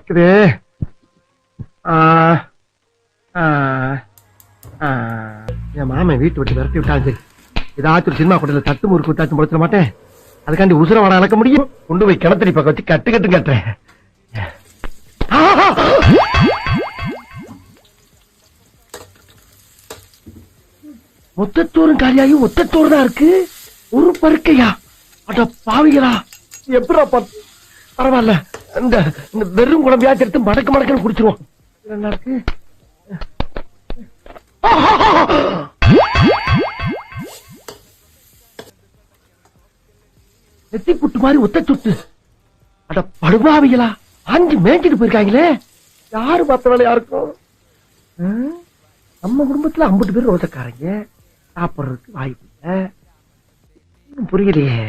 பசிக்குதே. என் மாமன் வீட்டு விட்டு விரட்டி விட்டாங்க. ஏதாச்சும் ஒரு சினிமா கூட்டத்தில் தட்டு முறுக்கு விட்டாச்சும் முடிச்சிட மாட்டேன். அதுக்காண்டி உசுர வர அளக்க முடியும். கொண்டு போய் கிணத்தடி பக்கம் வச்சு கட்டு கட்டு கட்டுறேன். மொத்தத்தோறும் காலியாகி ஒத்தத்தோறு தான் இருக்கு. ஒரு பருக்கையா? அட பாவிகளா, எப்படா பரவாயில்ல, இந்த வெறும் குழம்பையாச்சு எடுத்து மடக்கு மடக்குன்னு குடிச்சிருவோம். என்ன இருக்கு? நெத்தி புட்டு மாதிரி ஒத்த சுட்டு. அட படுபாவிகளா, ஆஞ்சு மேய்ச்சிட்டு போயிருக்காங்களே. யாரு பார்த்த வேலையா இருக்கும்? நம்ம குடும்பத்துல 50 பேர் ரோசக்காரங்க. சாப்பிடுறதுக்கு வாய்ப்பு இல்ல. புரியலையே.